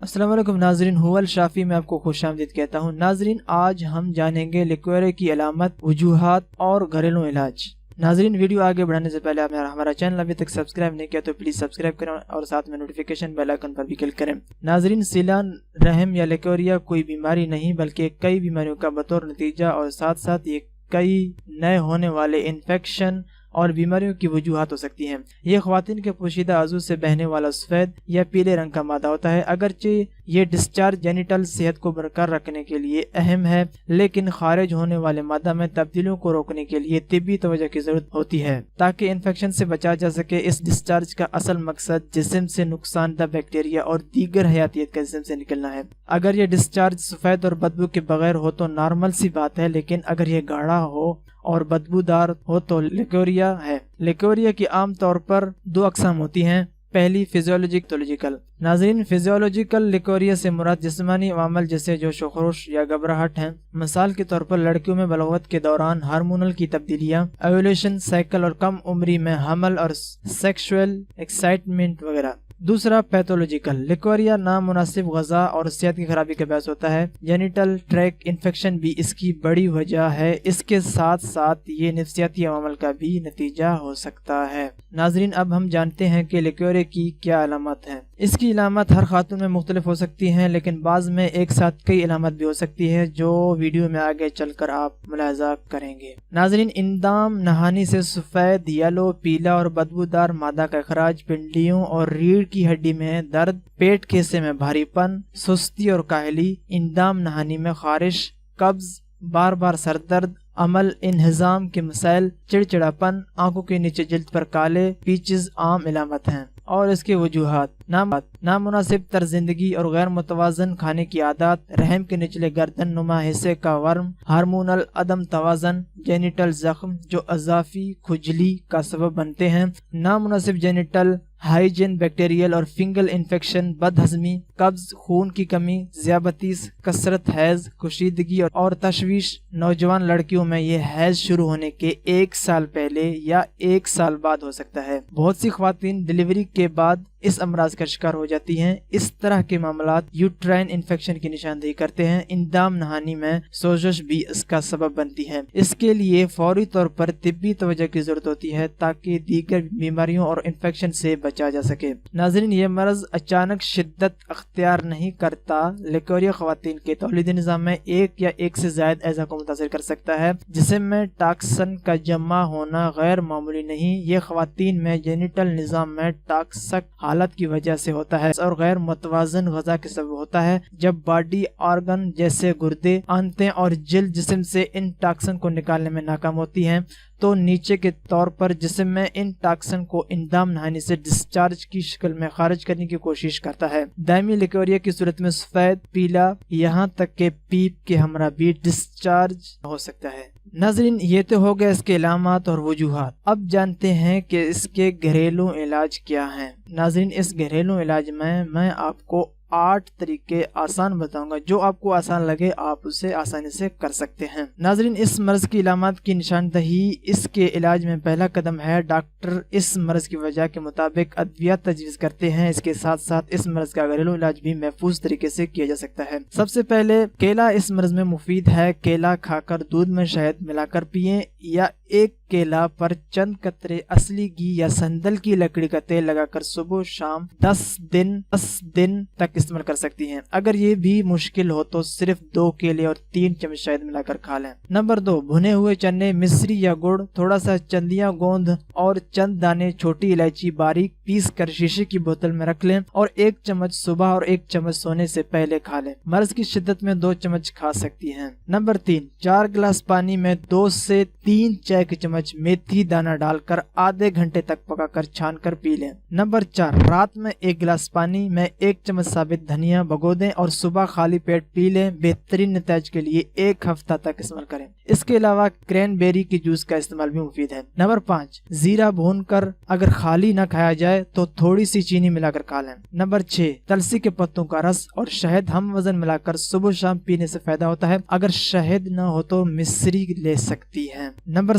السلام علیکم ناظرین، ہول شافی میں آپ کو خوش آمدید کہتا ہوں۔ ناظرین، آج ہم جانیں گے لیکورے کی علامت، وجوہات اور گھریلو علاج۔ ناظرین، ویڈیو آگے بڑھانے سے پہلے آپ ہمارا چینل ابھی تک سبسکرائب نہیں کیا تو پلیز سبسکرائب کریں اور ساتھ میں نوٹیفیکیشن بیل آئیکن پر بھی کلک کریں۔ ناظرین، سیلان رحم یا لیکوریا کوئی بیماری نہیں بلکہ کئی بیماریوں کا بطور نتیجہ اور ساتھ ساتھ یہ کئی نئے ہونے والے انفیکشن اور بیماریوں کی وجوہات ہو سکتی ہیں۔ یہ خواتین کے پوشیدہ عضو سے بہنے والا سفید یا پیلے رنگ کا مادہ ہوتا ہے۔ اگرچہ یہ ڈسچارج جینیٹل صحت کو برقرار رکھنے کے لیے اہم ہے، لیکن خارج ہونے والے مادہ میں تبدیلیوں کو روکنے کے لیے طبی توجہ کی ضرورت ہوتی ہے تاکہ انفیکشن سے بچا جا سکے۔ اس ڈسچارج کا اصل مقصد جسم سے نقصان دہ بیکٹیریا اور دیگر حیاتیات کا جسم سے نکلنا ہے۔ اگر یہ ڈسچارج سفید اور بدبو کے بغیر ہو تو نارمل سی بات ہے، لیکن اگر یہ گاڑھا ہو اور بدبودار ہو تو لیکوریا ہے۔ لیکوریا کی عام طور پر دو اقسام ہوتی ہیں۔ پہلی فزیولوجیکل۔ ناظرین، فزیولوجیکل لیکوریا سے مراد جسمانی عوامل جیسے جوش و خروش یا گھبراہٹ ہیں۔ مثال کے طور پر لڑکیوں میں بلوغت کے دوران ہارمونل کی تبدیلیاں، ایولیوشن سائیکل اور کم عمری میں حمل اور سیکشول ایکسائٹمنٹ وغیرہ۔ دوسرا پیتھولوجیکل لیکوریا نامناسب غذا اور صحت کی خرابی کا باعث ہوتا ہے۔ جینیٹل ٹریک انفیکشن بھی اس کی بڑی وجہ ہے۔ اس کے ساتھ ساتھ یہ نفسیاتی عوامل کا بھی نتیجہ ہو سکتا ہے۔ ناظرین، اب ہم جانتے ہیں کہ لیکورے کی کیا علامات ہیں۔ اس کی علامات ہر خاتون میں مختلف ہو سکتی ہیں، لیکن بعض میں ایک ساتھ کئی علامات بھی ہو سکتی ہے جو ویڈیو میں آگے چل کر آپ ملاحظہ کریں گے۔ ناظرین، اندام نہانی سے سفید، یلو، پیلا اور بدبودار مادہ کا اخراج، پنڈلیوں اور ریڑھ کی ہڈی میں درد، پیٹ کے حصے میں بھاری پن، سستی اور کاہلی، اندام نہانی میں خارش، قبض، بار بار سر درد، عمل انہضام کے مسائل، چڑچڑاپن، آنکھوں کے نیچے جلد پر کالے پیچز عام علامت ہیں۔ اور اس کے وجوہات: نامناسب طرز زندگی اور غیر متوازن کھانے کی عادات، رحم کے نچلے گردن نما حصے کا ورم، ہارمونل عدم توازن، جینیٹل زخم جو اضافی کھجلی کا سبب بنتے ہیں، نامناسب جینیٹل ہائیجین، بیکٹیریل اور فنگل انفیکشن، بد ہضمی، قبض، خون کی کمی، ذیابیطس، کثرت حیض، کشیدگی اور تشویش۔ نوجوان لڑکیوں میں یہ حیض شروع ہونے کے 1 سال پہلے یا 1 سال بعد ہو سکتا ہے۔ بہت سی خواتین ڈلیوری کے بعد اس امراض کا شکار ہو جاتی ہیں۔ اس طرح کے معاملات یوٹرائن انفیکشن کی نشاندہی کرتے ہیں۔ اندام نہانی میں سوزش بھی اس کا سبب بنتی ہے۔ اس کے لیے فوری طور پر طبی توجہ کی ضرورت ہوتی ہے تاکہ دیگر بیماریوں اور انفیکشن سے بچا جا سکے۔ ناظرین، یہ مرض اچانک شدت اختیار نہیں کرتا۔ لیکوریا خواتین کے تولیدی نظام میں ایک یا ایک سے زائد اعضاء کو متاثر کر سکتا ہے۔ جسم میں ٹاکسن کا جمع ہونا غیر معمولی نہیں، یہ خواتین میں جینیٹل نظام میں ٹاکسک حالت کی وجہ سے ہوتا ہے اور غیر متوازن غذا کے سبب ہوتا ہے۔ جب باڈی آرگن جیسے گردے، آنتیں اور جلد جسم سے ان ٹاکسن کو نکالنے میں ناکام ہوتی ہیں تو نیچے کے طور پر جسم میں ان ٹاکسن کو اندام نہانی سے ڈسچارج کی شکل میں خارج کرنے کی کوشش کرتا ہے۔ دائمی لیکوریا کی صورت میں سفید، پیلا، یہاں تک کہ پیپ کے ہمراہ بھی ڈسچارج ہو سکتا ہے۔ ناظرین، یہ تو ہو گیا اس کے علامات اور وجوہات۔ اب جانتے ہیں کہ اس کے گھریلو علاج کیا ہیں۔ ناظرین، اس گھریلو علاج میں آپ کو 8 طریقے آسان بتاؤں گا، جو آپ کو آسان لگے آپ اسے آسانی سے کر سکتے ہیں۔ ناظرین، اس مرض کی علامات کی نشاندہی اس کے علاج میں پہلا قدم ہے۔ ڈاکٹر اس مرض کی وجہ کے مطابق ادویات تجویز کرتے ہیں۔ اس کے ساتھ ساتھ اس مرض کا گھریلو علاج بھی محفوظ طریقے سے کیا جا سکتا ہے۔ سب سے پہلے، کیلا اس مرض میں مفید ہے۔ کیلا کھا کر دودھ میں شہد ملا کر پئیں یا ایک کیلا پر چند قطرے اصلی گھی یا سندل کی لکڑی کا تیل لگا کر صبح و شام 10 دن تک استعمال کر سکتی ہیں۔ اگر یہ بھی مشکل ہو تو صرف 2 کیلے اور 3 چمچ شہد ملا کر کھا لیں۔ نمبر 2، بھنے ہوئے چنے، مصری یا گڑ، تھوڑا سا چندیاں گوند اور چند دانے چھوٹی الائچی باریک پیس کر شیشے کی بوتل میں رکھ لیں اور 1 چمچ صبح اور 1 چمچ سونے سے پہلے کھا لیں۔ مرض کی شدت میں 2 چمچ کھا سکتی ہیں۔ نمبر 3، 4 گلاس پانی میں 2 سے 3 چائے کے چمچ میتھی دانہ ڈال کر آدھے گھنٹے تک پکا کر چھان کر پی لیں۔ نمبر 4، رات میں 1 گلاس پانی میں 1 چمچ ثابت دھنیا بھگو دیں اور صبح خالی پیٹ پی لیں۔ بہترین نتائج کے لیے 1 ہفتہ تک استعمال کریں۔ اس کے علاوہ کرین بیری کی جوس کا استعمال بھی مفید ہے۔ نمبر 5، زیرہ بھون کر اگر خالی نہ کھایا جائے تو تھوڑی سی چینی ملا کر کھا لیں۔ نمبر 6، تلسی کے پتوں کا رس اور شہد ہم وزن ملا کر صبح شام پینے سے فائدہ ہوتا ہے۔ اگر شہد نہ ہو تو مصری لے سکتی ہیں۔ نمبر